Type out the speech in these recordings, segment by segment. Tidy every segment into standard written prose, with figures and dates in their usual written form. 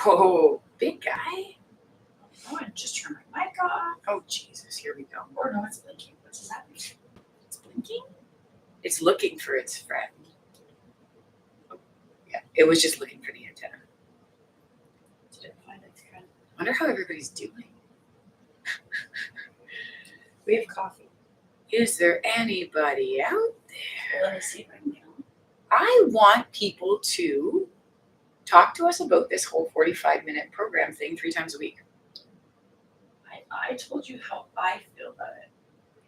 Oh, big guy. Oh, I just turned my mic off. Oh, Jesus, here we go. Or no, it's blinking. What does that mean? It's blinking? It's looking for its friend. Oh, yeah, it was just looking for the antenna. Did it find its friend? I wonder how everybody's doing. We have coffee. Is there anybody out there? Let me see if I can get on. I want people to talk to us about this whole 45-minute program thing 3 times a week. I told you how I feel about it.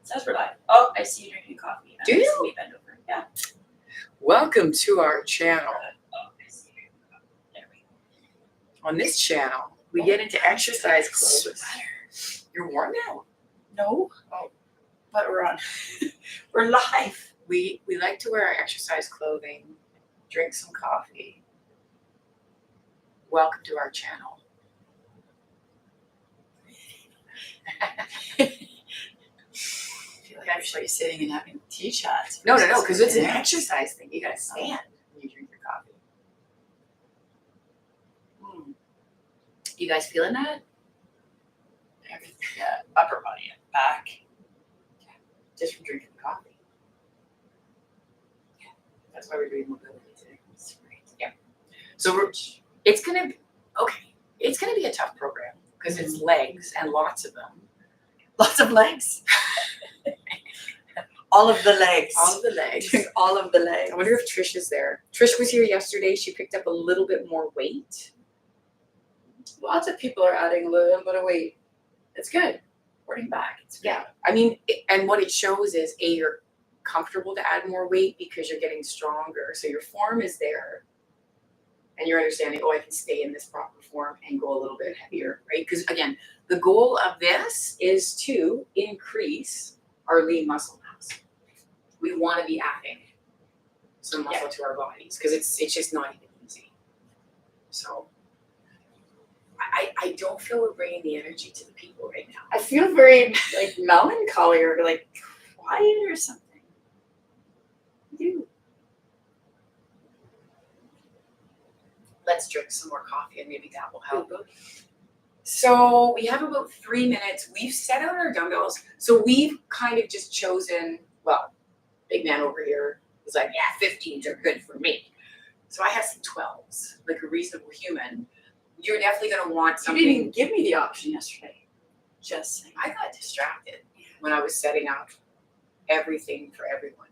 It says we're live. Oh, I see you drinking coffee. Do you? Let me bend over. Yeah. Welcome to our channel. Oh, I see you drinking coffee. There we go. On this channel, we get into exercise clothes. Sweater. You're warm now. No. Oh, but we're on. We're live. We like to wear our exercise clothing, drink some coffee. Welcome to our channel. I feel like I'm actually sitting and having tea chats. No, because it's an exercise thing. You gotta stand when you drink your coffee. You guys feeling that? Everything, yeah, upper body and back. Just from drinking coffee. Yeah, that's why we're doing mobility today. That's great. Yeah. So it's gonna be a tough program because it's legs and lots of them. Lots of legs. All of the legs. All of the legs. All of the legs. I wonder if Trish is there. Trish was here yesterday. She picked up a little bit more weight. Lots of people are adding a little bit of weight. It's good. Working back. It's good. Yeah. I mean, and what it shows is, A, you're comfortable to add more weight because you're getting stronger. So your form is there. And you're understanding, I can stay in this proper form and go a little bit heavier, right? Because again, the goal of this is to increase our lean muscle mass. We want to be adding some muscle to our bodies because it's just not even easy. So I don't feel we're bringing the energy to the people right now. I feel very like melancholy or like quiet or something. I do. Let's drink some more coffee and maybe that will help. So we have about 3 minutes. We've set out our dumbbells. So we've kind of just chosen, well, big man over here was like, 15s are good for me. So I have some 12s, like a reasonable human. You're definitely going to want something. You didn't give me the option yesterday. Just saying. I got distracted when I was setting up everything for everyone.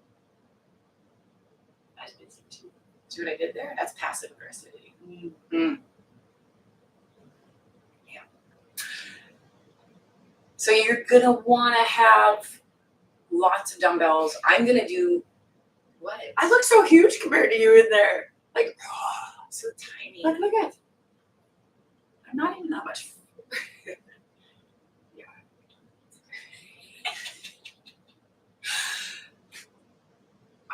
I was busy too. See what I did there? That's passive aggressivity. Mm. Yeah. So you're gonna want to have lots of dumbbells. I'm gonna do what? I look so huge compared to you in there. Like, so tiny. look at. I'm not even that much. Yeah.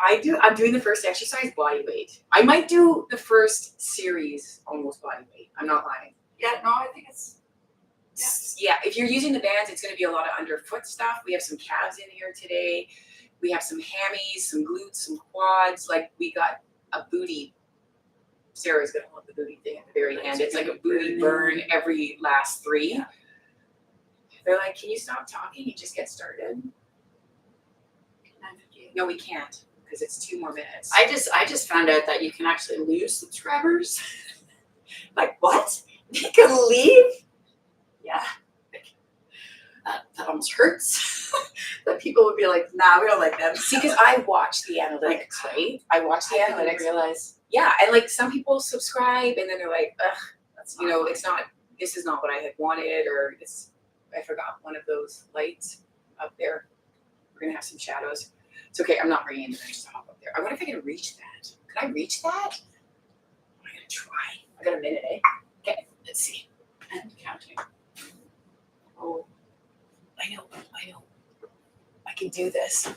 I'm doing the first exercise body weight. I might do the first series almost body weight. I'm not lying. Yeah, no, I think it's. Yeah, if you're using the bands, it's going to be a lot of underfoot stuff. We have some calves in here today. We have some hammies, some glutes, some quads. Like we got a booty. Sarah's going to hold the booty thing at the very end. It's like a booty burn every last 3. Yeah. They're like, can you stop talking and just get started? No, we can't because it's 2 more minutes. I just found out that you can actually lose subscribers. Like what? They can leave? Yeah. That almost hurts. That people would be like, nah, we don't like them. See, because I watch the analytics, right? I watch the analytics. I realize. Yeah, and like some people subscribe and then they're like, ugh, that's it's not. This is not what I had wanted, or I forgot one of those lights up there. We're gonna have some shadows. It's okay. I'm not bringing the bench to hop up there. I wonder if I can reach that. Can I reach that? I'm gonna try. I got a minute, eh? Okay, let's see. And counting. Oh, I know. I can do this.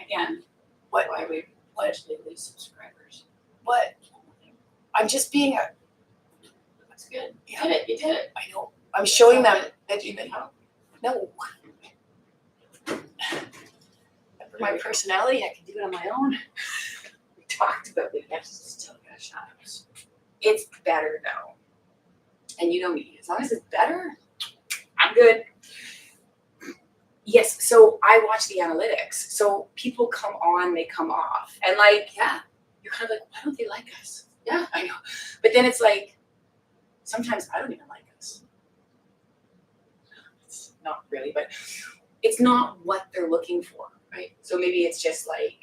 Again, What? why we allegedly lose subscribers. What? I'm just being a. That's good. Yeah. You did it. I know. I'm showing them that You can help. No. For my personality, I can do it on my own. We talked about it. Yes, still got shadows. It's better though. And you know me, as long as it's better, I'm good. Yes, so I watch the analytics. So people come on, they come off. And like, Yeah. you're kind of like, why don't they like us? Yeah. I know. But then it's like, sometimes I don't even like us. It's not really, but it's not what they're looking for, right? So maybe it's just like,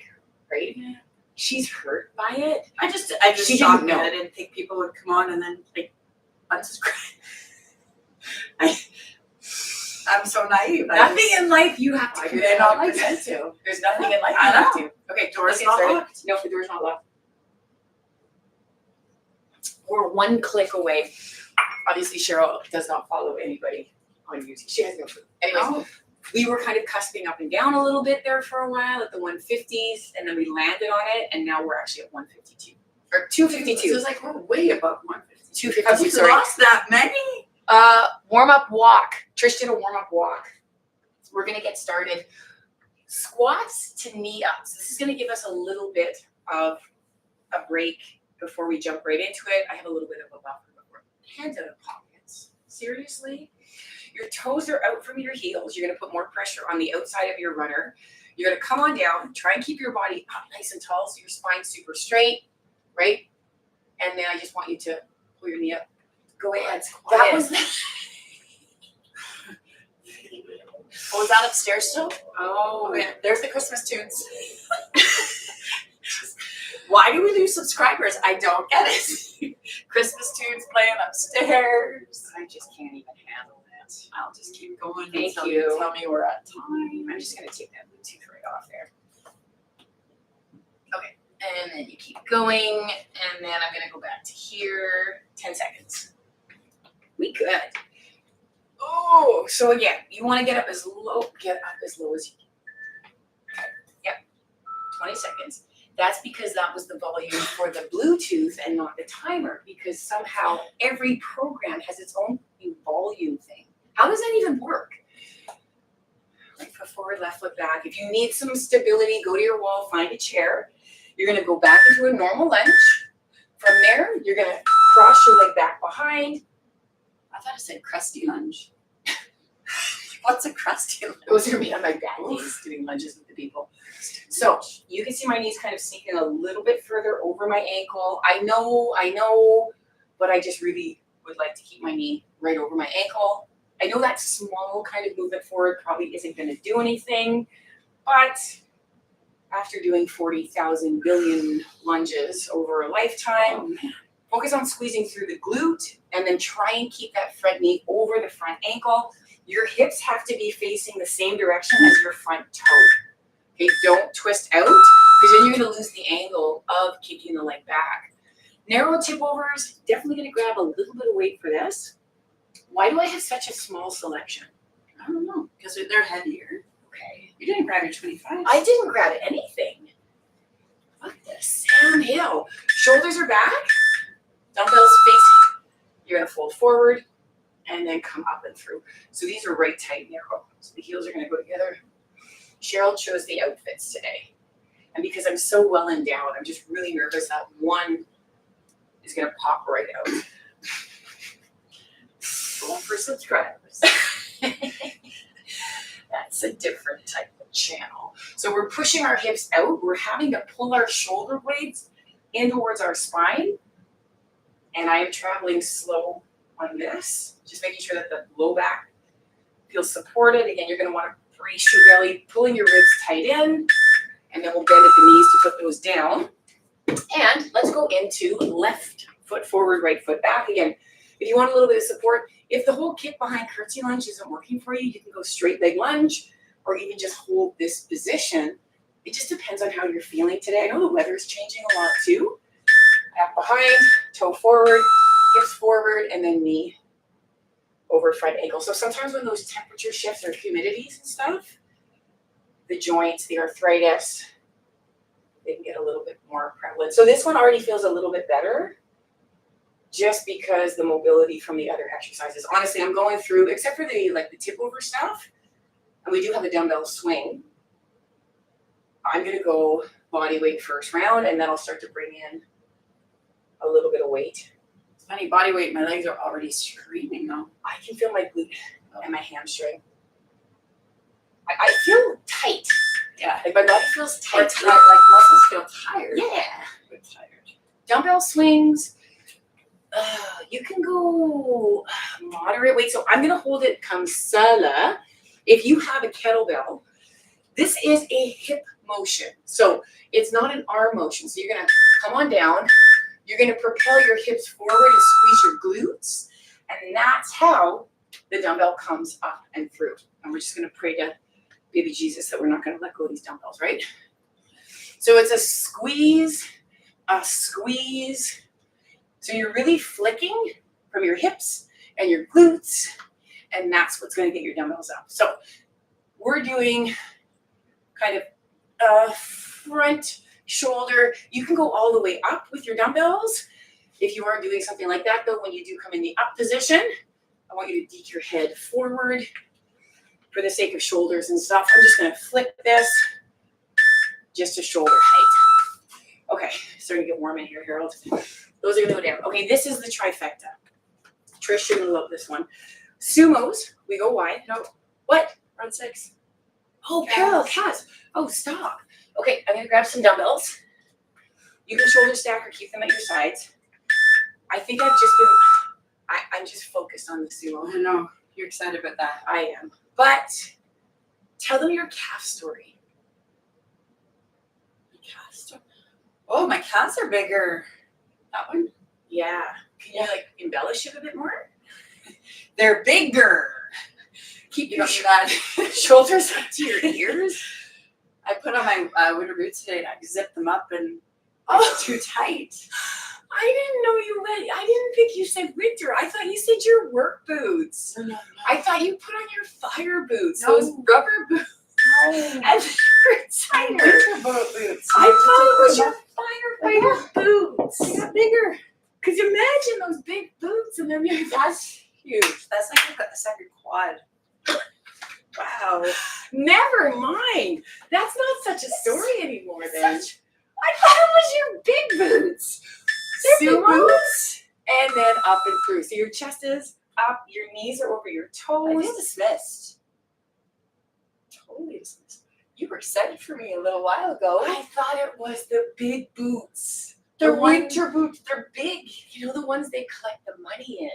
right? Yeah. She's hurt by it. I just She shocked didn't me. know. I didn't think people would come on and then like unsubscribe. I'm so naive. Nothing in life you have to I commit did not like 100% to. There's nothing in life I you have know. to. Okay, Door's let's get not started. locked. No, the door's not locked. We're one click away. Obviously, Cheryl does not follow anybody on YouTube. She has no clue. Anyways, Oh. we were kind of cusping up and down a little bit there for a while at the 150s, and then we landed on it, and now we're actually at 152 or 252. So it's like we're way above 150. 252. Have we Sorry. lost that many? Warm up walk. Trish did a warm up walk. We're gonna get started. Squats to knee ups. This is gonna give us a little bit of a break before we jump right into it. I have a little bit of a buffer before. Hands out of pockets. Seriously? Your toes are out from your heels. You're gonna put more pressure on the outside of your runner. You're gonna come on down. Try and keep your body up nice and tall so your spine's super straight, right? And then I just want you to pull your knee up. Go ahead. That was Oh, was that upstairs still? Oh, Yeah, there's the Christmas tunes. Why do we lose subscribers? I don't get it. Christmas tunes playing upstairs. I just can't even handle that. I'll just keep going Thank until you. tell me we're at time. I'm just gonna take that Bluetooth right off there. Okay, and then you keep going, and then I'm gonna go back to here. 10 seconds. We good. Oh, so again, you want to get up as low as you can. Okay. Yep. 20 seconds. That's because that was the volume for the Bluetooth and not the timer, because somehow every program has its own volume thing. How does that even work? Right foot forward, left foot back. If you need some stability, go to your wall, find a chair. You're going to go back into a normal lunge. From there, you're going to cross your leg back behind. I thought it said crusty lunge. What's a crusty lunge? Those are me on my bad knees doing lunges with the people. So you can see my knees kind of sneaking a little bit further over my ankle. I know, but I just really would like to keep my knee right over my ankle. I know that small kind of movement forward probably isn't going to do anything, but after doing 40,000 billion lunges over a lifetime, focus on squeezing through the glute and then try and keep that front knee over the front ankle. Your hips have to be facing the same direction as your front toe. Okay, don't twist out because then you're going to lose the angle of kicking the leg back. Narrow tip overs, definitely going to grab a little bit of weight for this. Why do I have such a small selection? I don't know, because they're heavier. Okay. You didn't grab your 25. I didn't grab anything. Fuck this. Sam Hill. Shoulders are back. Dumbbells face. You're going to fold forward and then come up and through. So these are right tight narrow. So the heels are going to go together. Cheryl chose the outfits today. And because I'm so well endowed, I'm just really nervous that one is going to pop right out. Going for subscribers. That's a different type of channel. So we're pushing our hips out. We're having to pull our shoulder blades in towards our spine. And I am traveling slow on this, just making sure that the low back feels supported. Again, you're going to want to brace your belly, pulling your ribs tight in, and then we'll bend at the knees to put those down. And let's go into left foot forward, right foot back. Again, if you want a little bit of support, if the whole kick behind curtsy lunge isn't working for you, you can go straight leg lunge or even just hold this position. It just depends on how you're feeling today. I know the weather is changing a lot too. Back behind, toe forward, hips forward, and then knee over front ankle. So sometimes when those temperature shifts or humidities and stuff, the joints, the arthritis, they can get a little bit more prevalent. So this one already feels a little bit better just because the mobility from the other exercises. Honestly, I'm going through, except for the tip over stuff, and we do have a dumbbell swing. I'm gonna go body weight first round, and then I'll start to bring in a little bit of weight. funny. Body weight, my legs are already screaming though. I can feel my glute and my hamstring. I feel tight. Yeah. Like my body feels Or tight. like muscles feel tired. Yeah. But tired. Dumbbell swings. You can go moderate weight. So I'm going to hold it comme ça. If you have a kettlebell, this is a hip motion. So it's not an arm motion. So you're going to come on down. You're going to propel your hips forward and squeeze your glutes. And that's how the dumbbell comes up and through. And we're just going to pray to baby Jesus that we're not going to let go of these dumbbells, right? So it's a squeeze, a squeeze. So you're really flicking from your hips and your glutes, and that's what's going to get your dumbbells up. So we're doing kind of front shoulder. You can go all the way up with your dumbbells. If you are doing something like that, though, when you do come in the up position, I want you to deke your head forward for the sake of shoulders and stuff. I'm just going to flick this just to shoulder height. Okay, starting to get warm in here, Harold. Those are going to go down. Okay, this is the trifecta. Trish, you're going to love this one. Sumos, we go wide. No, what? Front 6. Oh, parallel calves. Oh, stop. Okay, I'm going to grab some dumbbells. You can shoulder stack or keep them at your sides. I think I've just been, I'm just focused on the sumo. I know. You're excited about that. I am. But tell them your calf story. Oh, my calves are bigger. That one? Yeah. Can you like embellish it a bit more? They're bigger. Keep You your don't need that. shoulders up to your ears. I put on my winter boots today and I zipped them up and Oh, too tight. I didn't know you went. I didn't think you said winter. I thought you said your work boots. No. I thought you put on your fire boots, No. those rubber boots, No. and they were tighter. Winter boots. I thought it was your firefighter boots. They got bigger. Cause imagine those big boots and then you're That's huge. That's like a second quad. Wow. never mind. That's not such a story anymore then. I thought it was your big boots. They're big Sumo? boots and then up and through. So your chest is up, your knees are over your I toes. feel dismissed. Totally dismissed. You were excited for me a little while ago. I thought it was the big boots. They're The one- winter boots. They're big. You know the ones they collect the money in.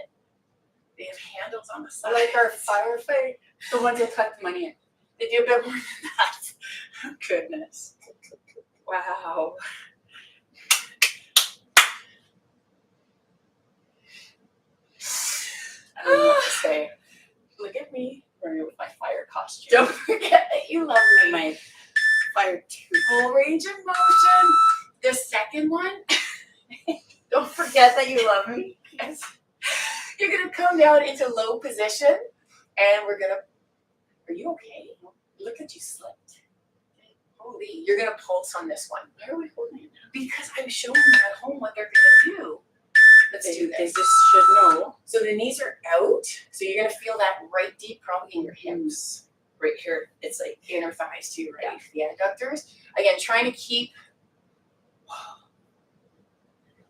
They have handles on the side. Like our firefight. The ones that cut the money in. They do a bit more than that. Goodness. Wow. I don't know what to say. Look at me wearing it with my fire costume. Don't forget that you love me. My fire tooth. Full range of motion. The second one, Don't forget that you love me. yes. You're gonna come down into low position, and we're gonna. Are you okay? Look at you slipped. Holy, you're gonna pulse on this one. Why are we holding it now? Because I'm showing them at home what they're gonna do. Let's do They this. just should know. So the knees are out. So you're gonna feel that right deep, probably in your hips, right here. It's like inner thighs too, right? The adductors. Again, trying to keep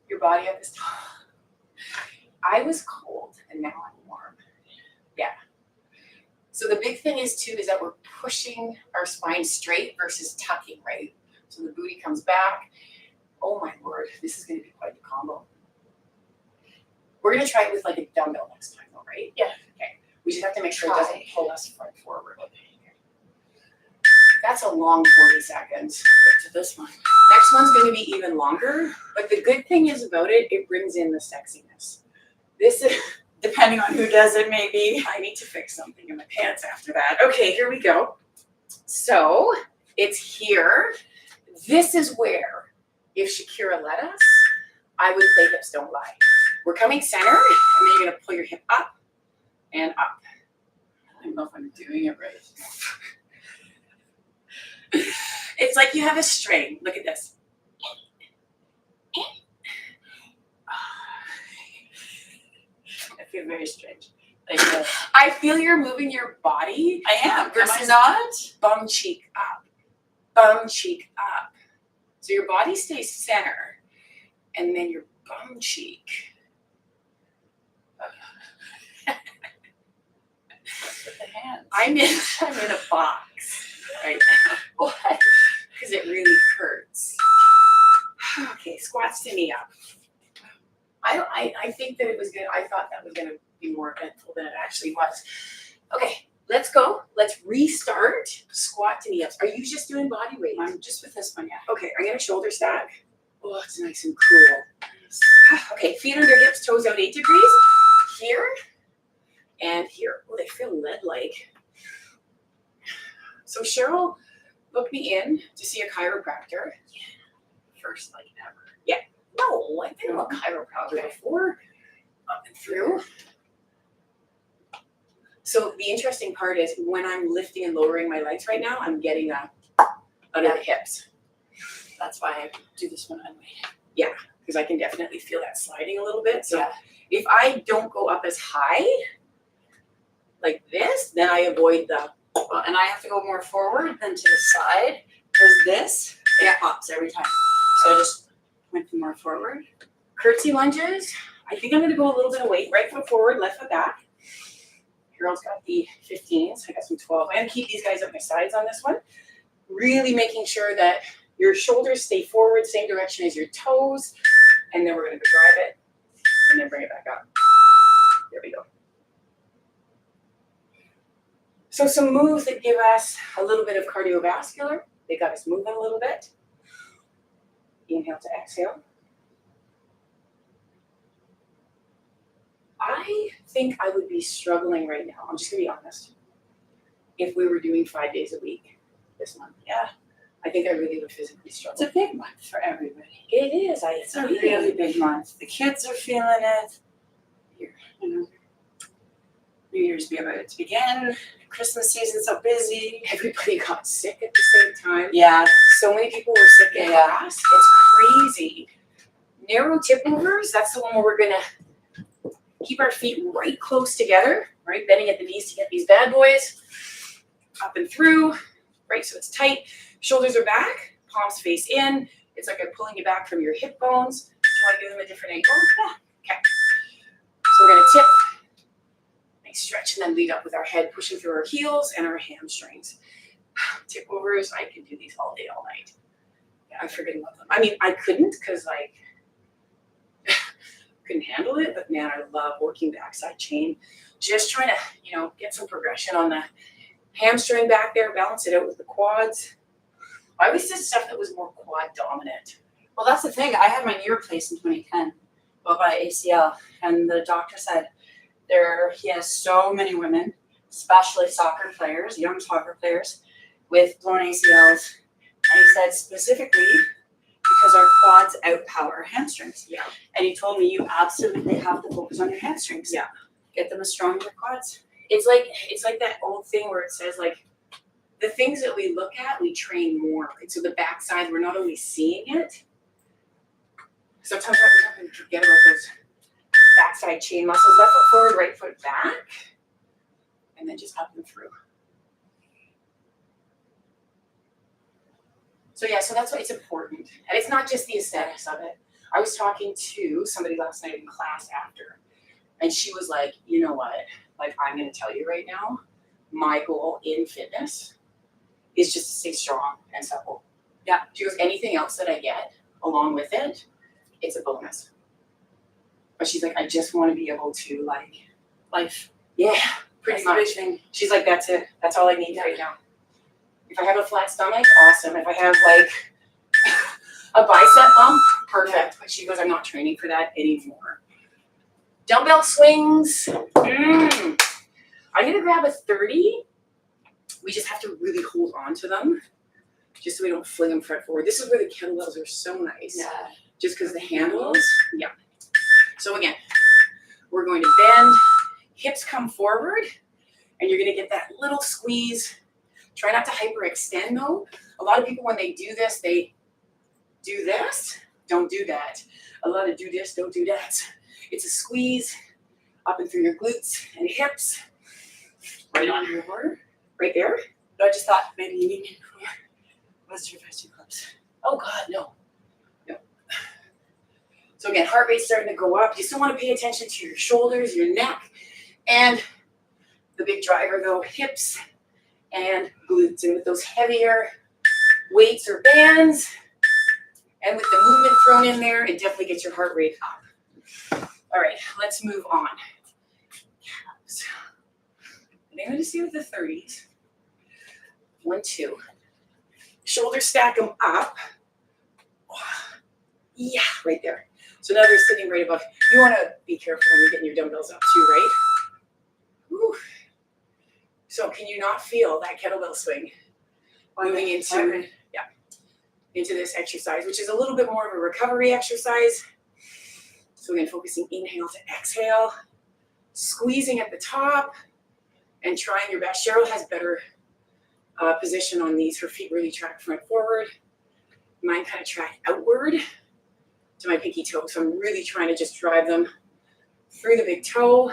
your body up as tall. I was cold and now I'm warm. Yeah. So the big thing is too is that we're pushing our spine straight versus tucking, right? So the booty comes back. Oh my Lord, this is gonna be quite the combo. We're gonna try it with like a dumbbell next time though, right? Yeah. Okay. We just have to make sure it Try. doesn't pull us front forward. Okay. That's a long 40 seconds. But to this one. Next one's gonna be even longer, but the good thing is about it, it brings in the sexiness. This is, Depending on who does it, maybe. I need to fix something in my pants after that. Okay, here we go. So it's here. This is where, if Shakira let us, I would play hips don't lie. We're coming center, and then you're gonna pull your hip up and up. I don't know if I'm doing it right. It's like you have a string. Look at this. I feel very strange. Like I feel you're moving your body. I am. Am I Versus not? bum cheek up, bum cheek up. So your body stays center, and then your bum cheek With the hands. I'm in a box right now. What? Because it really hurts. Okay, squats to knee up. I think that it was good. I thought that was going to be more eventful than it actually was. Okay, let's go. Let's restart. Squat to knee ups. Are you just doing body weight? I'm just with this one, yeah. Okay, I'm going to shoulder stack. Oh, it's nice and cool. Okay, feet under hips, toes out 8 degrees. Here and here. Oh, they feel lead-like. So Cheryl booked me in to see a chiropractor. First, like ever. No, I've been to a chiropractor before. Up and through. So the interesting part is when I'm lifting and lowering my legs right now, I'm getting that under the hips. That's why I do this one anyway. Because I can definitely feel that sliding a little bit. So Yeah. if I don't go up as high like this, then I avoid the, Well, and I have to go more forward than to the side because this it pops every time. So I just went more forward. curtsy lunges. I think I'm going to go a little bit of weight. Right foot forward, left foot back. Carol's got the 15s. I got some 12. I'm going to keep these guys at my sides on this one. Really making sure that your shoulders stay forward, same direction as your toes. And then we're going to go drive it and then bring it back up. There we go. So some moves that give us a little bit of cardiovascular. They got us moving a little bit. Inhale to exhale. I think I would be struggling right now. I'm just going to be honest. If we were doing 5 days a week this month. Yeah. I think I really would physically It's struggle. a big month for everybody. It is. It's a really big month. The kids are feeling it. You know, New Year's be about to begin. Christmas season's so busy. Everybody got sick at the same time. Yeah. So many people were sick in class. It's crazy. Narrow tip overs, that's the one where we're going to keep our feet right close together, right? Bending at the knees to get these bad boys up and through, right? So it's tight. Shoulders are back, palms face in. It's like I'm pulling you back from your hip bones. Do you want to give them a different angle? Yeah. Okay. So we're going to tip. Nice stretch and then lead up with our head pushing through our heels and our hamstrings. Tip overs, I could do these all day, all night. Yeah, I freaking love them. I mean, I couldn't because like couldn't handle it, but man, I love working backside chain. Just trying to, get some progression on the hamstring back there, balance it out with the quads. I always did stuff that was more quad dominant. Well, that's the thing. I had my knee replaced in 2010, well, by ACL, and the doctor said he has so many women, especially soccer players, young soccer players, with blown ACLs, and he said specifically because our quads outpower our hamstrings. Yeah. And he told me you absolutely have to focus on your hamstrings. Yeah. Get them as strong as your quads. It's like that old thing where it says like the things that we look at, we train more. Right? So the backside, we're not only seeing it. Sometimes we don't forget about those backside chain muscles. Left foot forward, right foot back, and then just up and through. So yeah, so that's why it's important. And it's not just the aesthetics of it. I was talking to somebody last night in class after, and she was like, you know what? Like, I'm going to tell you right now, my goal in fitness is just to stay strong and supple. Yeah. She goes, anything else that I get along with it, it's a bonus. But she's like, I just want to be able to Life. Yeah, pretty That's the much. big thing. She's like, that's it. That's all I need right now. If I have a flat stomach, awesome. If I have a bicep bump, perfect. But she goes, I'm not training for that anymore. Dumbbell swings. I'm gonna grab a 30. We just have to really hold on to them, just so we don't fling them front forward. This is where the kettlebells are so nice. Yeah. Just because the handles. Yeah. So again, we're going to bend, hips come forward, and you're gonna get that little squeeze. Try not to hyperextend though. A lot of people, when they do this, don't do that. A lot of do this, don't do that. It's a squeeze up and through your glutes and hips. Right on your border, right there. But I just thought maybe you need me for West University clubs. Oh God, no. So again, heart rate's starting to go up. You still want to pay attention to your shoulders, your neck, and The big driver though, hips and glutes. And with those heavier weights or bands, and with the movement thrown in there, it definitely gets your heart rate up. All right, let's move on. And I'm going to see with the 30s. 1, 2. Shoulders stack them up. Yeah, right there. So now they're sitting right above. You want to be careful when you're getting your dumbbells up too, right? Whew. So can you not feel that kettlebell swing moving into this exercise, which is a little bit more of a recovery exercise. So again, focusing inhale to exhale, squeezing at the top, and trying your best. Cheryl has better position on these. Her feet really track front forward. Mine kind of track outward to my pinky toe. So I'm really trying to just drive them through the big toe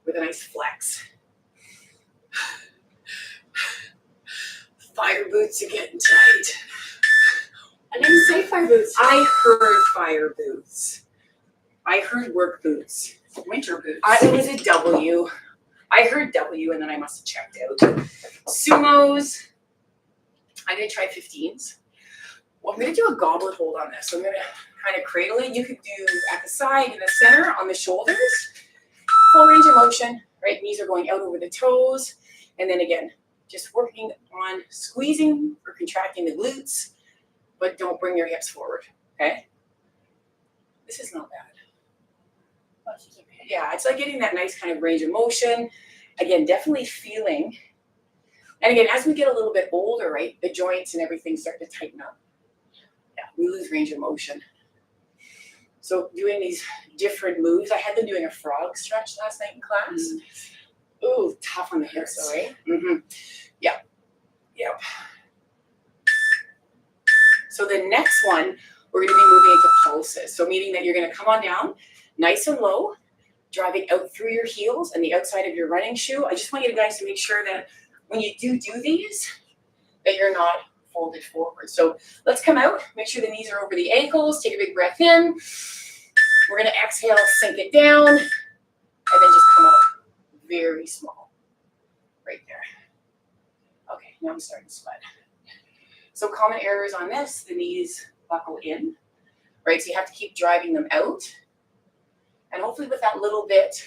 with a nice flex. Fire boots are getting tight. I didn't say fire boots. I heard fire boots. I heard work boots. Winter boots. It was a W. I heard W and then I must have checked out. Sumos. I'm going to try 15s. Well, I'm going to do a goblet hold on this. So I'm going to kind of cradle it. You could do at the side, in the center, on the shoulders. Full range of motion, right? Knees are going out over the toes. And then again, just working on squeezing or contracting the glutes, but don't bring your hips forward, okay? This is not bad. Oh, this is okay. Yeah, it's like getting that nice kind of range of motion. Again, definitely feeling. And again, as we get a little bit older, right, the joints and everything start to tighten up. Yeah, we lose range of motion. So doing these different moves, I had them doing a frog stretch last night in class. Ooh, tough on the hips, though, right? Mm-hmm. Yeah. Yep. So the next one, we're going to be moving into pulses. So meaning that you're going to come on down, nice and low, driving out through your heels and the outside of your running shoe. I just want you guys to make sure that when you do these, that you're not folded forward. So let's come out, make sure the knees are over the ankles, take a big breath in. We're going to exhale, sink it down, and then just come up very small, right there. Okay, now I'm starting to sweat. So common errors on this, the knees buckle in, right? So you have to keep driving them out. And hopefully with that little bit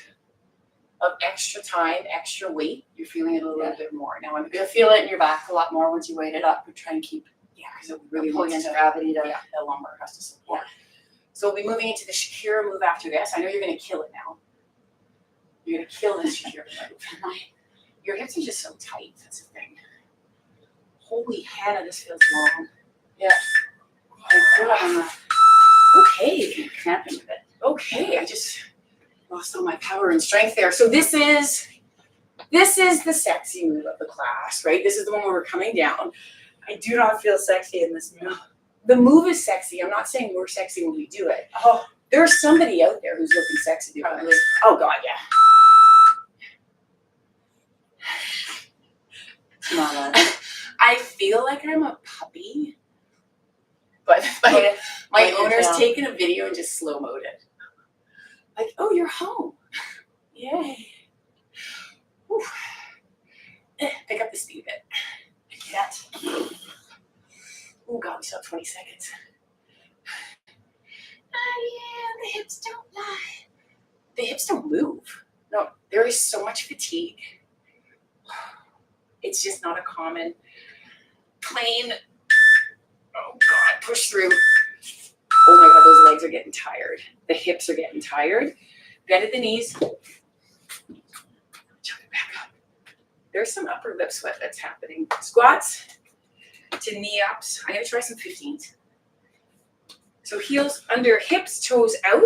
of extra time, extra weight, you're feeling it a little bit more. Now I'm You'll feel it in your back a lot more once you weight it up. But try and keep because it really pulling wants into to, gravity to the lumbar has to support. So we'll be moving into the Shakira move after this. I know you're going to kill it now. You're going to kill this Shakira move. Your hips are just so tight. That's the thing. Holy Hannah, this feels long. Yeah. I feel like I'm Okay. cramping a bit. Okay, I just lost all my power and strength there. So this is the sexy move of the class, right? This is the one where we're coming down. I do not feel sexy in this move. The move is sexy. I'm not saying we're sexy when we do it. Oh, There's somebody out there who's looking sexy doing probably. this. Oh God, yeah. It's not a, I feel like I'm a puppy, but my Wait owner's until- taken a video and just slow-moed it. Like, oh, you're home. Yay. Whew. Pick up the speed a bit. I can't. Oh God, we still have 20 seconds. Yeah, the hips don't lie. The hips don't move. No, there is so much fatigue. It's just not a common, plain, oh God, push through. Oh my God, those legs are getting tired. The hips are getting tired. Bend at the knees. Chug it back up. There's some upper lip sweat that's happening. Squats to knee ups. I'm going to try some 15s. So heels under hips, toes out.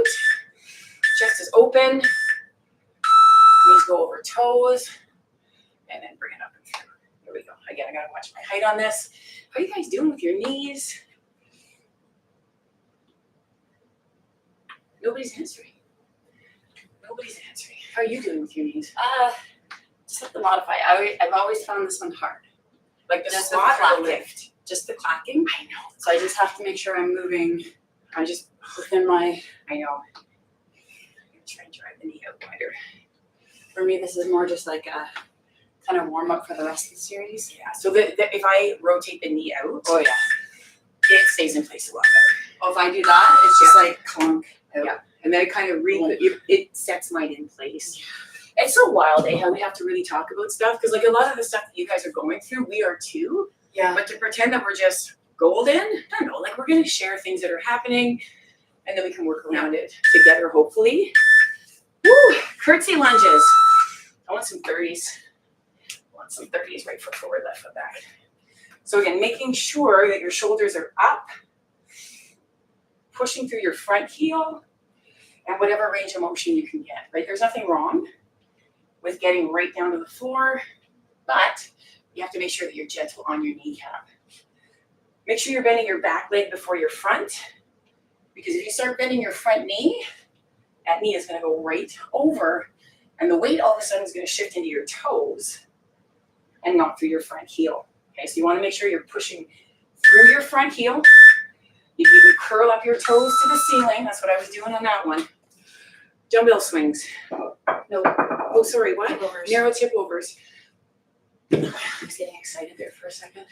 Chest is open. Knees go over toes. And then bring it up and through. There we go. Again, I got to watch my height on this. How are you guys doing with your knees? Nobody's answering. Nobody's answering. How are you doing with your knees? Just have to modify. I've always found this one hard. Like the Just squat the or the clacking. lift? Just the clacking. I know. So I just have to make sure I'm moving. I'm just within my. I know. I'm going to try and drive the knee out wider. For me, this is more just like a kind of warm up for the rest of the series. Yeah. So if I rotate the knee out, Oh yeah. it stays in place a lot better. Oh, if I do that, it's just like clunk. Yeah. And then it kind of it sets mine in place. It's so wild, how we have to really talk about stuff, because like a lot of the stuff that you guys are going through, we are too. Yeah. But to pretend that we're just golden, I don't know, like we're gonna share things that are happening and then we can work around it together, hopefully. Woo! Curtsy lunges. I want some 30s. I want some 30s, right foot forward, left foot back. So again, making sure that your shoulders are up, pushing through your front heel, and whatever range of motion you can get, right? There's nothing wrong with getting right down to the floor, but you have to make sure that you're gentle on your kneecap. Make sure you're bending your back leg before your front, because if you start bending your front knee, that knee is going to go right over, and the weight all of a sudden is going to shift into your toes and not through your front heel. Okay, so you want to make sure you're pushing through your front heel. You can even curl up your toes to the ceiling. That's what I was doing on that one. Dumbbell swings. No. Oh, sorry, what? Tip overs. Narrow tip overs. I was getting excited there for a second.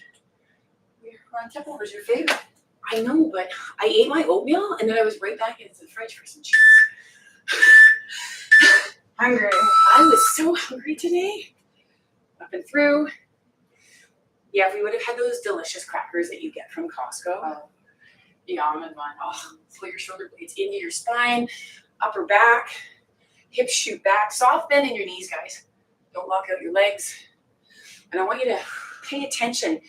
Tip overs your favorite. I know, but I ate my oatmeal and then I was right back into the fridge for some cheese. Hungry. I was so hungry today. Up and through. Yeah, if we would have had those delicious crackers that you get from Costco. Oh, the almond one. Oh, pull your shoulder blades into your spine, upper back, hips shoot back, soft bend in your knees, guys. Don't lock out your legs. And I want you to pay attention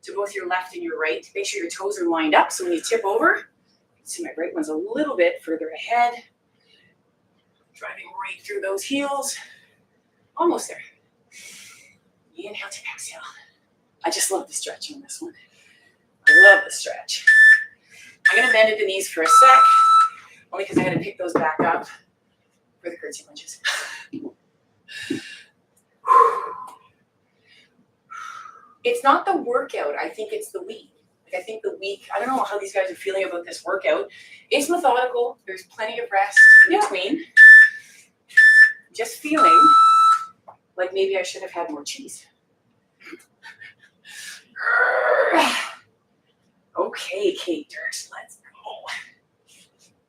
to both your left and your right. Make sure your toes are lined up so when you tip over, you can see my right one's a little bit further ahead. Driving right through those heels. Almost there. Inhale to exhale. I just love the stretch on this one. I love the stretch. I'm going to bend at the knees for a sec, only because I had to pick those back up for the curtsy lunges. It's not the workout. I think it's the week. Like I think the week, I don't know how these guys are feeling about this workout. It's methodical. There's plenty of rest in between. Just feeling like maybe I should have had more cheese. Okay, Kate Dirks, let's go.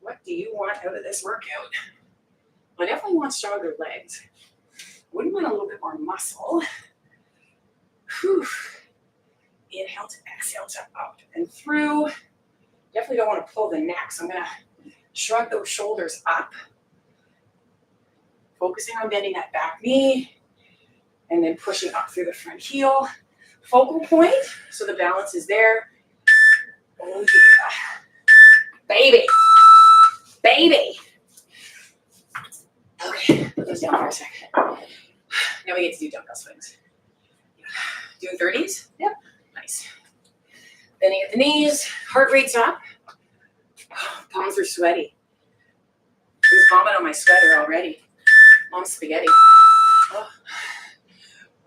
What do you want out of this workout? I definitely want stronger legs. Wouldn't want a little bit more muscle. Whew. Inhale to exhale to up and through. Definitely don't want to pull the neck, so I'm going to shrug those shoulders up. Focusing on bending that back knee and then pushing up through the front heel. Focal point, so the balance is there. Oh yeah. Baby. Baby. Okay, put those down for a second. Now we get to do dumbbell swings. Doing 30s? Yep. Nice. Bending at the knees, heart rate's up. Palms are sweaty. There's vomit on my sweater already. Mom's spaghetti.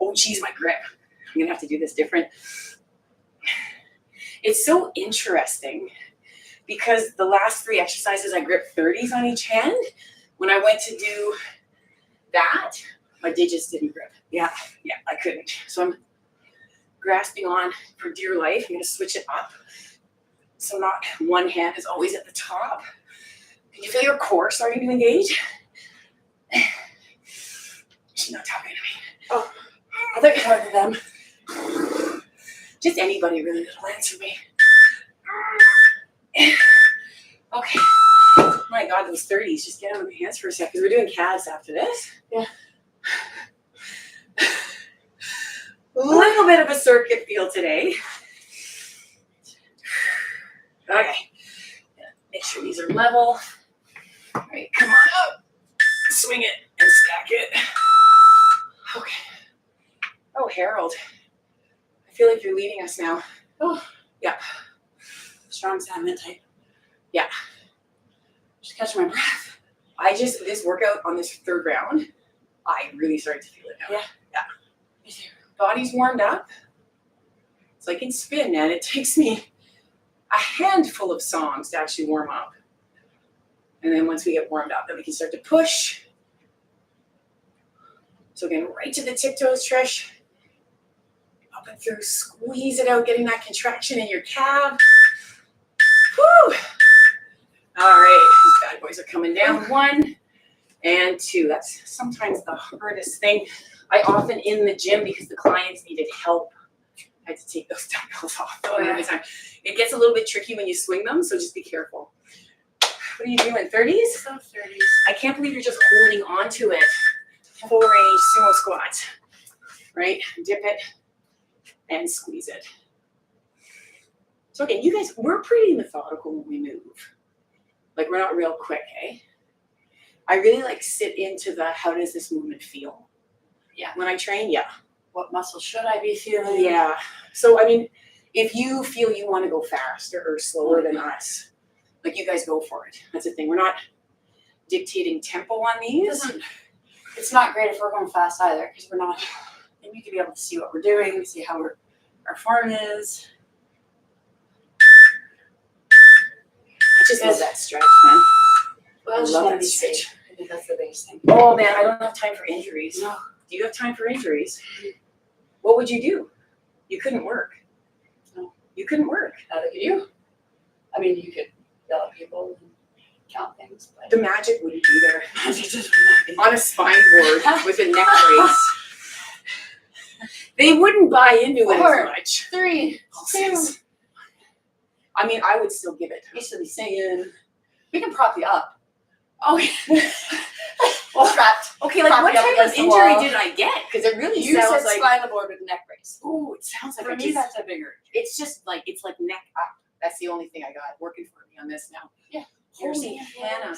Oh, geez, my grip. I'm going to have to do this different. It's so interesting because the last 3 exercises, I gripped 30s on each hand. When I went to do that, my digits didn't grip. Yeah, I couldn't. So I'm grasping on for dear life. I'm going to switch it up. So not one hand is always at the top. Can you feel your core starting to engage? She's not talking to me. Oh, I thought you talking to them. Just anybody really that'll answer me. Okay. My God, those 30s. Just get out of my hands for a second. We're doing calves after this. Yeah. A little bit of a circuit feel today. Okay. Make sure these are level. All right, come on up. Swing it and stack it. Okay. Oh, Harold. I feel like you're leading us now. Oh, yeah. Strong salmon type. Yeah. Just catching my breath. This workout on this 3rd round, I really started to feel it now. Yeah. Me too. Body's warmed up. So I can spin, and it takes me a handful of songs to actually warm up. And then once we get warmed up, then we can start to push. So again, right to the tiptoes, Trish. Up and through, squeeze it out, getting that contraction in your calf. Whew. All right, these bad boys are coming down. 1 and 2. That's sometimes the hardest thing. I often in the gym, because the clients needed help, I had to take those dumbbells off. It gets a little bit tricky when you swing them, so just be careful. What are you doing, 30s? So 30s. I can't believe you're just holding on to it for a sumo squat, right? Dip it and squeeze it. So again, you guys, we're pretty methodical when we move. Like we're not real quick, eh? I really like sit into the, how does this movement feel? Yeah. When I train, yeah. What muscle should I be feeling? Yeah. So, I mean, if you feel you want to go faster or slower than us, like you guys go for it. That's the thing. We're not dictating tempo on these. It's not great if we're going fast either, because we're not, and you can be able to see what we're doing, see how our form is. I just love that stretch, man. Well, I just want to be safe. I think that's the biggest thing. Oh man, I don't have time for injuries. No. Do you have time for injuries? What would you do? You couldn't work. No. You couldn't work. Neither could you. I mean, you could yell at people and count things, but The magic wouldn't be there. it just would not be. On a spine board with a neck brace. They wouldn't buy into it 4, as much. 3, 2. I mean, I would still give it. You should be saying, we can prop you up. Oh, Well, strapped. okay, like Prop what you up type of against the injury wall. did I get? Because it really You said sounds like, spinal board with a neck brace. ooh, it sounds like For I me, just, that's a bigger. it's just like, it's like neck up. That's the only thing I got working for me on this now. Yeah. Holy Here's the Hannah.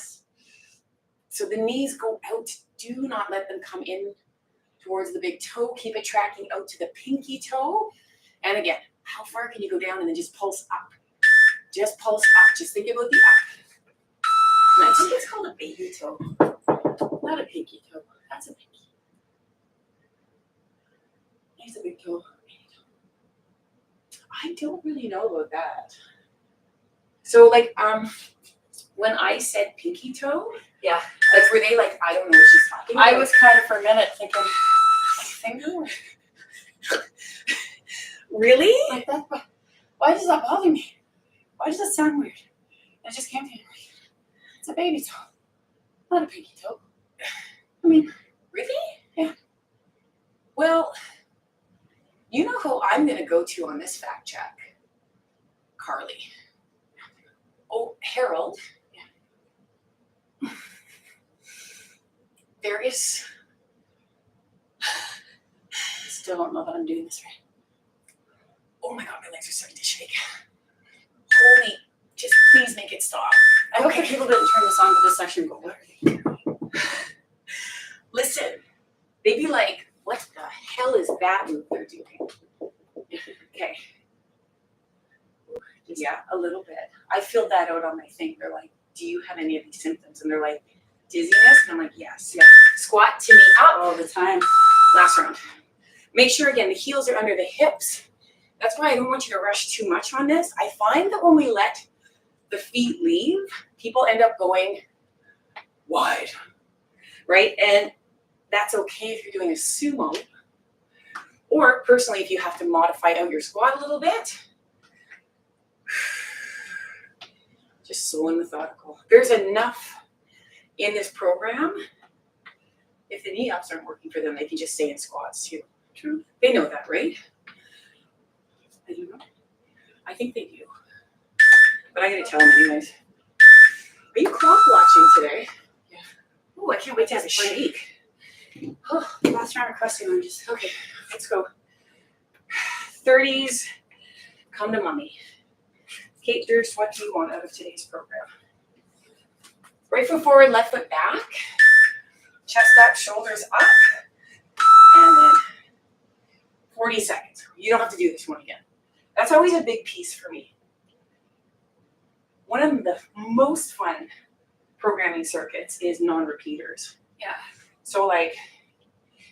So the knees go out. Do not let them come in towards the big toe. Keep it tracking out to the pinky toe. And again, how far can you go down and then just pulse up? Just pulse up. Just think about the up. I think it's called a baby toe. Not a pinky toe. That's a pinky. Here's a big toe. I don't really know about that. So like when I said pinky toe, Yeah. like were they like, I don't know what she's talking about? I was kind of for a minute thinking, finger? really? Like that. Why does that bother me? Why does that sound weird? It just came to me. It's a baby toe, not a pinky toe. I mean, Really? Yeah. Well, you know who I'm gonna go to on this fact check? Carly. Oh, Harold. Yeah. There is. I still don't know that I'm doing this right. Oh my God, my legs are starting to shake. Holy, just please make it stop. I hope the people didn't turn this on to this session. Go, what are they doing? Listen, they'd be like, what the hell is that move they're doing? Okay. Yeah, a little bit. I filled that out on my thing. They're like, do you have any of these symptoms? And they're like, dizziness? And I'm like, yes. Yeah. Squat to me up. All the time. Last round. Make sure, again, the heels are under the hips. That's why I don't want you to rush too much on this. I find that when we let the feet leave, people end up going wide, right? And that's okay if you're doing a sumo. Or personally, if you have to modify out your squat a little bit. Just slow and methodical. There's enough in this program. If the knee ups aren't working for them, they can just stay in squats too. True. They know that, right? I don't know. I think they do. But I gotta tell them anyways. Are you clock watching today? Yeah. Oh, I can't wait to have a shake. Oh, last round of crusty lunges. Okay, let's go. 30s, come to mommy. Kate Durst, what do you want out of today's program? Right foot forward, left foot back. Chest back, shoulders up. And then 40 seconds. You don't have to do this one again. That's always a big piece for me. One of the most fun programming circuits is non-repeaters. Yeah. So like,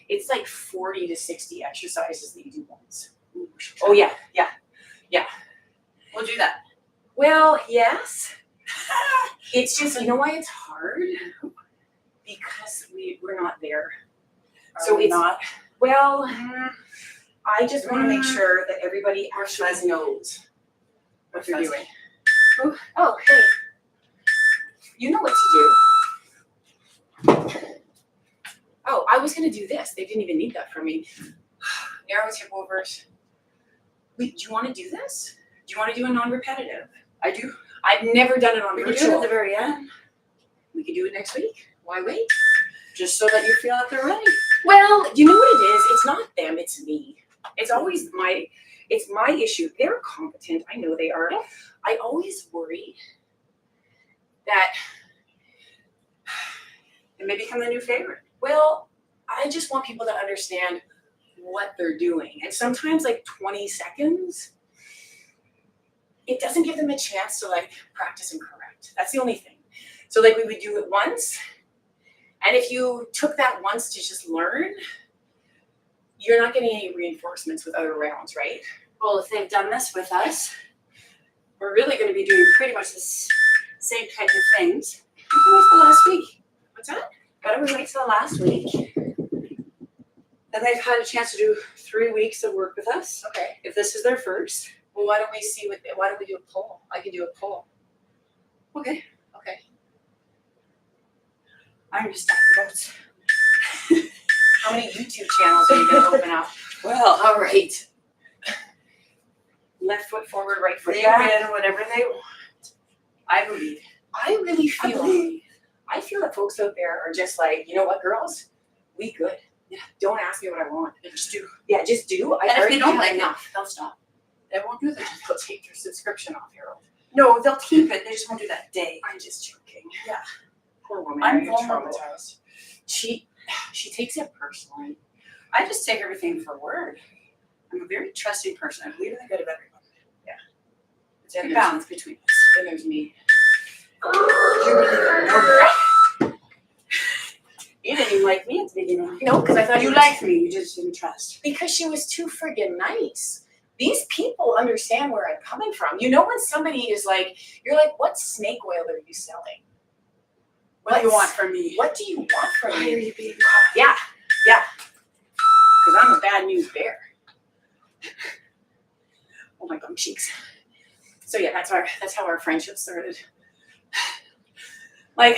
it's like 40 to 60 exercises that you do once. Ooh, Oh yeah. We'll do that. Well, yes. It's just, you know why it's hard? Because we're not there. So we it's not. well, I just want to make sure that everybody actually knows what they're doing. Oh, hey, you know what to do. Oh, I was gonna do this. They didn't even need that from me. Arrows, hip overs. Wait, do you want to do this? Do you want to do a non-repetitive? I do. I've never done it on We can do it virtual. at the very end, We could do it next week. Why wait? just so that you feel that they're ready. Well, you know what it is? It's not them, it's me. It's always my issue. They're competent. I know they are. Yeah. I always worry that, It may become the new favorite. well, I just want people to understand what they're doing. And sometimes like 20 seconds, it doesn't give them a chance to like practice and correct. That's the only thing. So like we would do it once. And if you took that once to just learn, you're not getting any reinforcements with other rounds, right? Well, if they've done this with us, we're really going to be doing pretty much the same type of things. We can wait till last week. What's that? Gotta wait till last week. Then they've had a chance to do 3 weeks of work with us. Okay. If this is their first. Well, why don't we do a poll? I could do a poll. Okay. Okay. I'm just talking about. How many YouTube channels are you going to open up? Well, All right. Left foot forward, right foot they back. win whatever they want. I believe. I really feel that folks out there are just like, you know what, girls? We good. Yeah. Don't ask me what I want. Just do. Yeah, just do. And if they don't like enough. it, they'll stop. They won't do that. They'll take their subscription off, Harold. No, they'll keep it. They just won't do that day. I'm just joking. Yeah. Poor woman. I'm I get vulnerable. traumatized. She takes it personally. I just take everything for word. I'm a very trusting person. I believe in the good of everyone. Yeah. It's a Then balance between us. Then there's me. You really don't know that. You didn't even like me at the beginning. No, because I thought You liked me, you just didn't trust. because she was too friggin' nice. These people understand where I'm coming from. You know when somebody is like, you're like, what snake oil are you selling? What do you want from me? What do you want from Why me? are you being Yeah. Because I'm a bad news bear. Oh my bum cheeks. So yeah, that's how our friendship started. Like,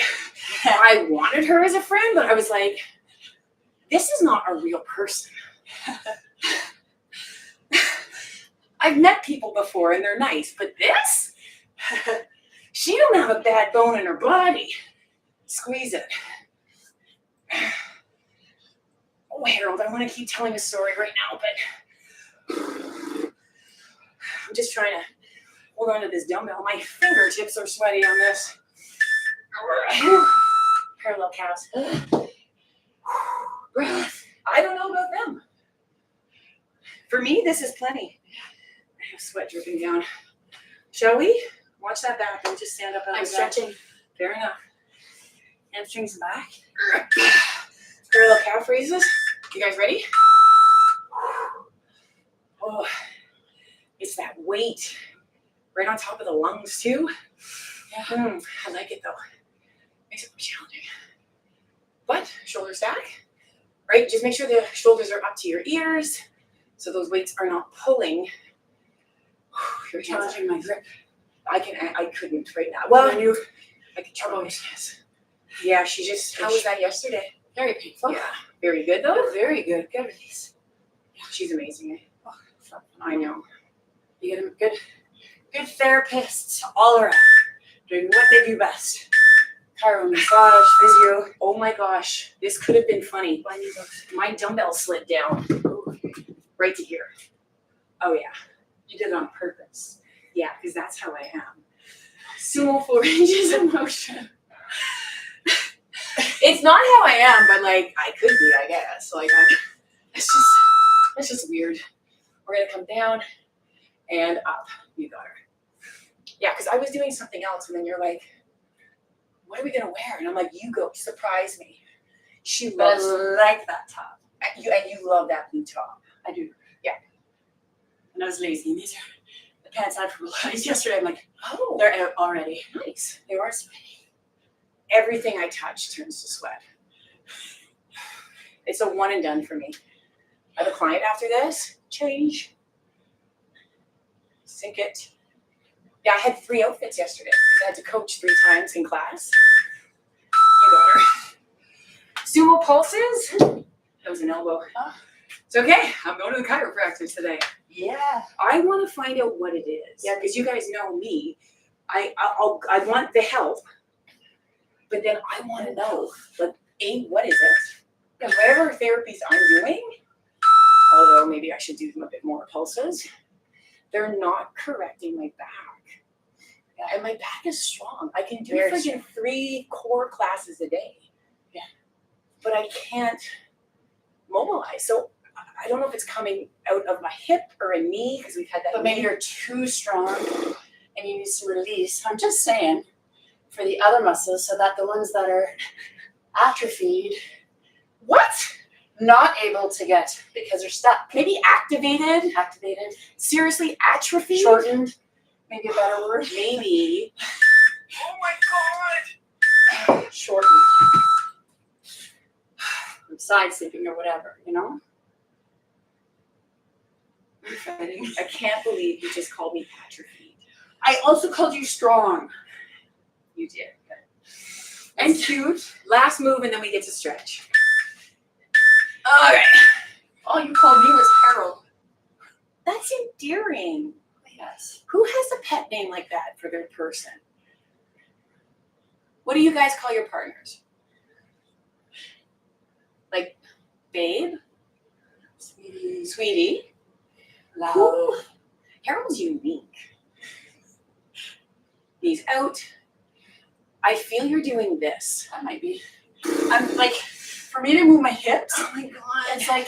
I wanted her as a friend, but I was like, this is not a real person. I've met people before and they're nice, but this? She don't have a bad bone in her body. Squeeze it. Oh, Harold, I want to keep telling a story right now, but I'm just trying to hold on to this dumbbell. My fingertips are sweaty on this. Parallel calves. Breath. I don't know about them. For me, this is plenty. I have sweat dripping down. Shall we? Watch that back and just stand up. I'm stretching. Fair enough. Hamstrings back. Parallel calf raises. You guys ready? Oh, it's that weight right on top of the lungs too. Yeah. I like it though. Makes it more challenging. But shoulder stack, right? Just make sure the shoulders are up to your ears, so those weights are not pulling. You're challenging my grip. I couldn't right now. Well, I could try. Yes. Yeah, she just. How was that yesterday? Very painful. Yeah, very good though. Very good. Good release. She's amazing. I know. You get them good therapists all around, doing what they do best. Chiro, massage, physio. Oh my gosh, this could have been funny. My dumbbell slid down right to here. Oh yeah, You did it on purpose. yeah, because that's how I am. Sumo 4 inches of motion. It's not how I am, but like I could be, I guess. Like it's just weird. We're gonna come down and up. You got her. Yeah, because I was doing something else, and then you're like, "What are we gonna wear?" And I'm like, "You go, surprise me." She But loves I like that top. you, and you love that blue top. I do. Yeah. And I was lazy. And these are the pants I had for Mobilize yesterday. I'm like, Oh, they're out already. nice. They were sweaty. Everything I touch turns to sweat. It's a one and done for me. I have a client after this. Change. Sink it. Yeah, I had 3 outfits yesterday because I had to coach 3 times in class. You got her. Sumo pulses. That was an elbow. It's okay. I'm going to the chiropractor today. Yeah. I want to find out what it is. Yeah. Because you guys know me. I want the help, but then I want to know, like, what is it? And whatever therapies I'm doing, although maybe I should do them a bit more pulses, they're not correcting my back. Yeah. And my back is strong. I can do Very freaking strong. 3 core classes a day. Yeah. But I can't mobilize. So I don't know if it's coming out of my hip or a knee because we've had that. But maybe knee. you're too strong and you need some release. I'm just saying for the other muscles so that the ones that are atrophied, What? not able to get because they're stuck. Maybe activated? Activated, Seriously, atrophy? shortened, maybe a better word. Maybe. Oh my God. Shortened. From side sleeping or whatever, you know? I can't believe you just called me atrophied. I also called you strong. You did. And cute. Last move, and then we get to stretch. All right. All you called me was Harold. That's endearing. Yes. Who has a pet name like that for their person? What do you guys call your partners? Like, babe? Sweetie? Love. Who? Harold's unique. He's out. I feel you're doing this. That might be. I'm like, for me to move my hips, Oh my God. it's like,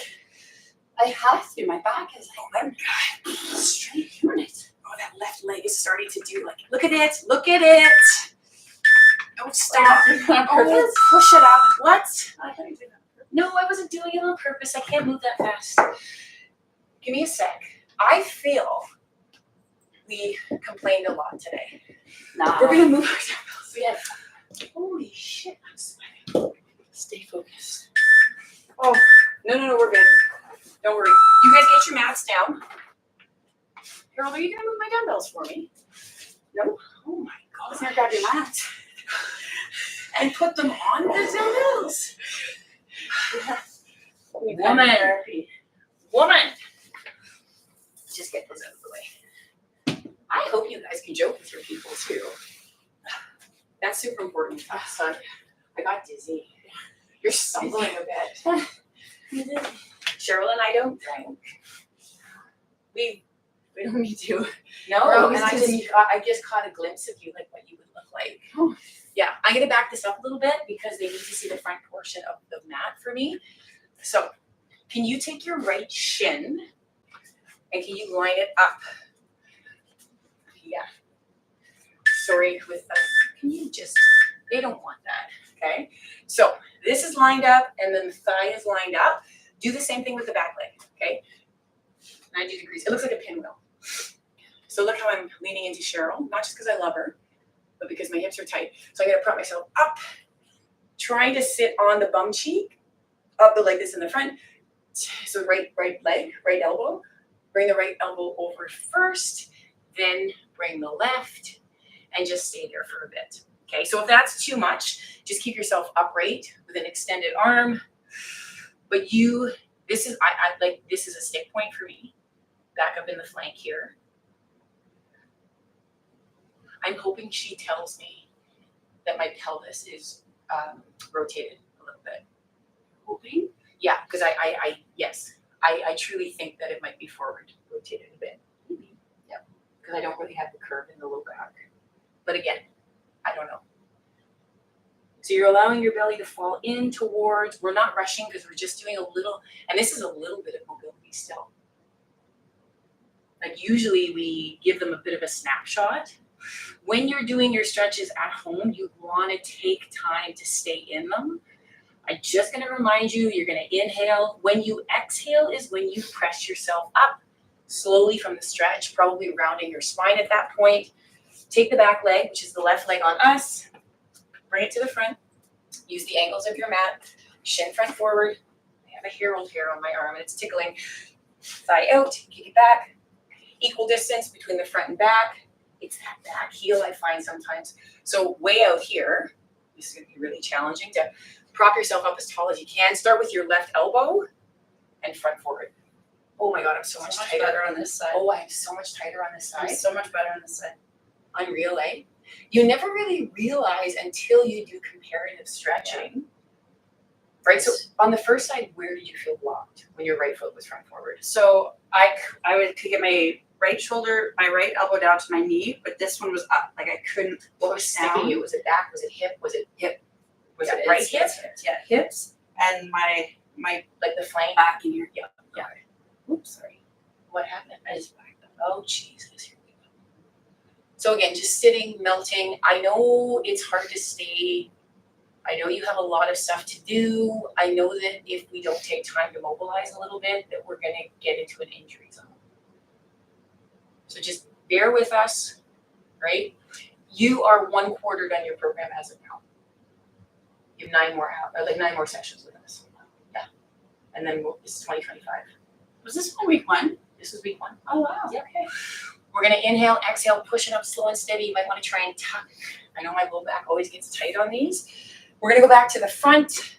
I have to. My back is like, Oh my God. straight unit. Oh, that left leg is starting to do like, look at it, look at it. Don't stop. Oh, push it up. What? No, I wasn't doing it on purpose. I can't move that fast. Give me a sec. I feel we complained a lot today. Nah. We're gonna move our dumbbells. We have, Holy shit, I'm sweating. stay focused. Oh, no, we're good. Don't worry. You guys get your mats down. Harold, are you gonna move my dumbbells for me? No? Oh my I was God. gonna grab your mat. And put them on the dumbbells. We've Woman. had therapy. Woman. Just get this out of the way. I hope you guys can joke with your people too. That's super important. Oh, sorry. I got dizzy. You're stumbling a bit. Cheryl and I don't drink. We don't need to. No, We're always and dizzy. I just caught a glimpse of you, like what you would look like. Oh. Yeah, I'm gonna back this up a little bit because they need to see the front portion of the mat for me. So, can you take your right shin and can you line it up? Yeah. Sorry with that. Can you just? They don't want that. Okay. So this is lined up, and then the thigh is lined up. Do the same thing with the back leg. Okay. 90 degrees. It looks like a pinwheel. So look how I'm leaning into Cheryl, not just because I love her, but because my hips are tight. So I'm gonna prop myself up, trying to sit on the bum cheek of the leg that's in the front. So right leg, right elbow. Bring the right elbow over first, then bring the left, and just stay there for a bit. Okay, so if that's too much, just keep yourself upright with an extended arm. But this is this is a stick point for me. Back up in the flank here. I'm hoping she tells me that my pelvis is rotated a little bit. Hoping? Yeah, because I truly think that it might be forward rotated a bit. Yeah, because I don't really have the curve in the low back. But again, I don't know. So you're allowing your belly to fall in towards, we're not rushing because we're just doing a little, and this is a little bit of mobility still. Like usually we give them a bit of a snapshot. When you're doing your stretches at home, you want to take time to stay in them. I'm just going to remind you, you're going to inhale. When you exhale is when you press yourself up slowly from the stretch, probably rounding your spine at that point. Take the back leg, which is the left leg on us, bring it to the front. Use the angles of your mat, shin front forward, have a Harold hair on my arm and it's tickling. Thigh out, kick it back. Equal distance between the front and back. It's that back heel I find sometimes. So way out here, this is going to be really challenging to prop yourself up as tall as you can. Start with your left elbow and front forward. Oh my God, I'm so much tighter. better on this side. Oh, I'm so much tighter on this I'm side. so much better on this side. Unreal, eh? You never really realize until you do comparative stretching. Right, so on the first side, where did you feel blocked when your right foot was front forward? So could get my right shoulder, my right elbow down to my knee, but this one was up. Like I couldn't. What was sticking you? Was it back? Was it hip? Was it hip? Was it Yeah, right it's hip? hips. Yeah, hips and my Like the flank? back in here. Yeah. Yeah. Oops, sorry. What happened? I just backed up. Oh, Jesus. Here we go. So again, just sitting, melting. I know it's hard to stay. I know you have a lot of stuff to do. I know that if we don't take time to mobilize a little bit, that we're going to get into an injury zone. So just bear with us, right? You are 1/4 done your program as of now. You have 9 more sessions with us. Yeah. And then this is 2025. Was this one week 1? This was week 1. Oh wow. Yeah. Okay. We're going to inhale, exhale, push it up slow and steady. You might want to try and tuck. I know my low back always gets tight on these. We're going to go back to the front,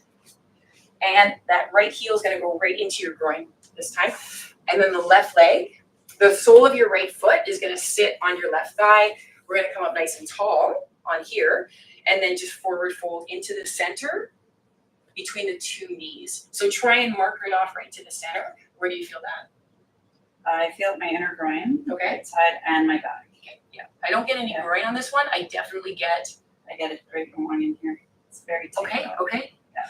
and that right heel is going to go right into your groin this time. And then the left leg, the sole of your right foot is going to sit on your left thigh. We're going to come up nice and tall on here, and then just forward fold into the center between the 2 knees. So try and mark it off right to the center. Where do you feel that? I feel my inner groin, Okay. right side, and my back. Okay. Yeah. I don't get any groin on this one. I definitely get. I get it right going in here. It's very tight. Okay. Okay. Yeah.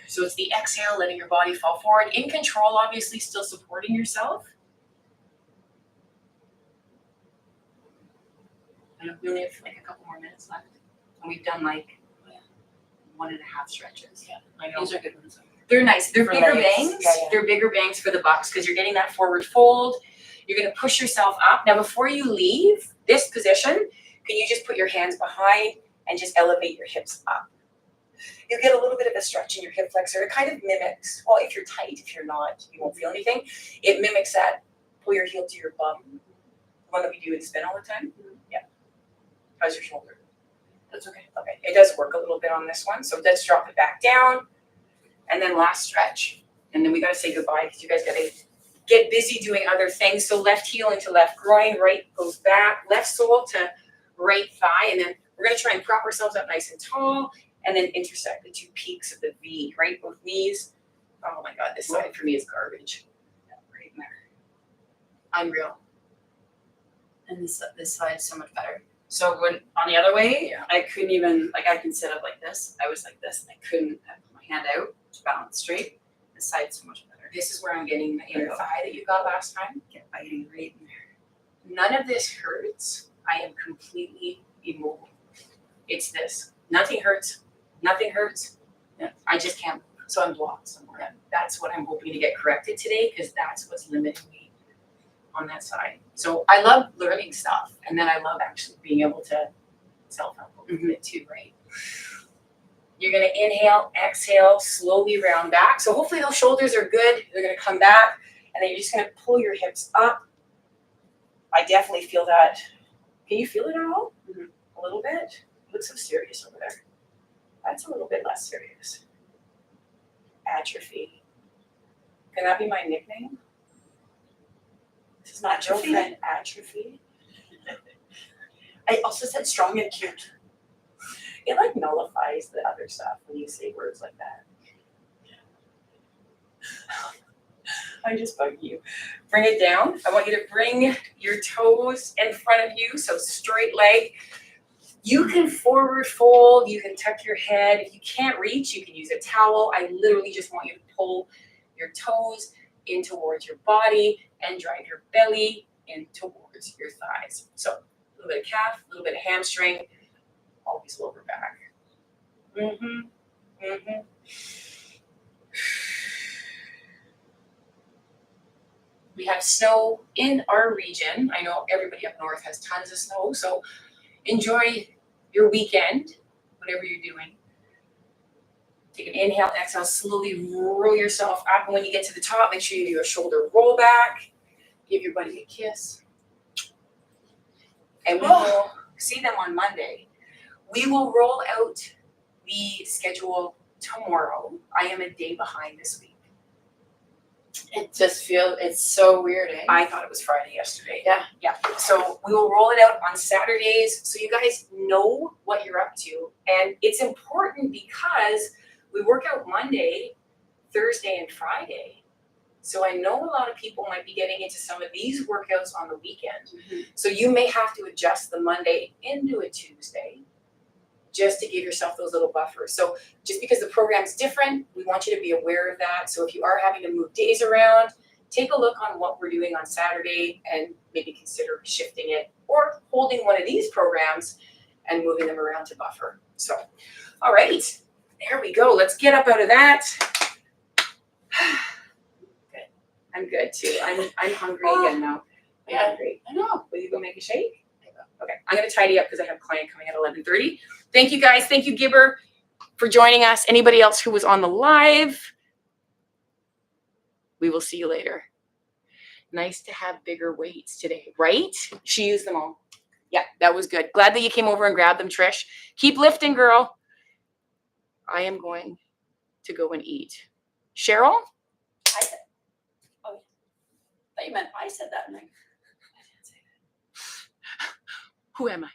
So it's the exhale, letting your body fall forward. In control, obviously, still supporting yourself. We only have like a couple more minutes left. And we've done like 1.5 stretches. Yeah. I know. These are good ones. They're nice. They're For bigger legs. bangs. Yeah, yeah. They're bigger bangs for the bucks because you're getting that forward fold. You're going to push yourself up. Now, before you leave this position, can you just put your hands behind and just elevate your hips up? You'll get a little bit of a stretch in your hip flexor. It kind of mimics, well, if you're tight, if you're not, you won't feel anything. It mimics that. Pull your heel to your bum. The one that we do in spin all the time. Yeah. How's your shoulder? That's okay. Okay. It does work a little bit on this one. So let's drop it back down. And then last stretch. And then we got to say goodbye because you guys got to get busy doing other things. So left heel into left groin, right goes back, left sole to right thigh. And then we're going to try and prop ourselves up nice and tall and then intersect the 2 peaks of the V, right? Both knees. Oh my God, this side for me is garbage. Yeah, right in there. Unreal. And this side is so much better. So when on the other way, I couldn't even, like I can sit up like this. I was like this and I couldn't put my hand out to balance straight. This side's so much better. This is where I'm getting the inner thigh that you got last time. Get biting right in there. None of this hurts. I am completely immobile. It's this. Nothing hurts. Nothing hurts. Yeah. I just can't. So I'm blocked somewhere. Yeah. That's what I'm hoping to get corrected today because that's what's limiting me on that side. So I love learning stuff, and then I love actually being able to self-help a little bit too, right? You're going to inhale, exhale, slowly round back. So hopefully those shoulders are good. They're going to come back, and then you're just going to pull your hips up. I definitely feel that. Can you feel it at all? A little bit? You look so serious over there. That's a little bit less serious. Atrophy. Can that be my nickname? This is my girlfriend, Atrophy. I also said strong and cute. It like nullifies the other stuff when you say words like that. I just bug you. Bring it down. I want you to bring your toes in front of you, so straight leg. You can forward fold, you can tuck your head. If you can't reach, you can use a towel. I literally just want you to pull your toes in towards your body and drive your belly in towards your thighs. So a little bit of calf, a little bit of hamstring, always lower back. We have snow in our region. I know everybody up north has tons of snow, so enjoy your weekend, whatever you're doing. Take an inhale, exhale, slowly roll yourself up. And when you get to the top, make sure you do a shoulder roll back. Give your buddy a kiss. And we will see them on Monday. We will roll out the schedule tomorrow. I am a day behind this week. It just feels, it's so weird, eh? I thought it was Friday yesterday. Yeah. Yeah. So we will roll it out on Saturdays so you guys know what you're up to. And it's important because we work out Monday, Thursday, and Friday. So I know a lot of people might be getting into some of these workouts on the weekend. Mm-hmm. So you may have to adjust the Monday into a Tuesday just to give yourself those little buffers. So just because the program's different, we want you to be aware of that. So if you are having to move days around, take a look on what we're doing on Saturday and maybe consider shifting it or holding one of these programs and moving them around to buffer. So, all right, there we go. Let's get up out of that. Good. I'm good too. I'm hungry again now. I'm Yeah. hungry. I know. Will you go make a shake? Okay, I'm gonna tidy up because I have a client coming at 11:30. Thank you guys. Thank you, Gibber, for joining us. Anybody else who was on the live, we will see you later. Nice to have bigger weights today, right? She used them all. Yeah, that was good. Glad that you came over and grabbed them, Trish. Keep lifting, girl. I am going to go and eat. Cheryl? I said, oh, I thought you meant I said that. And I didn't say that. Who am I?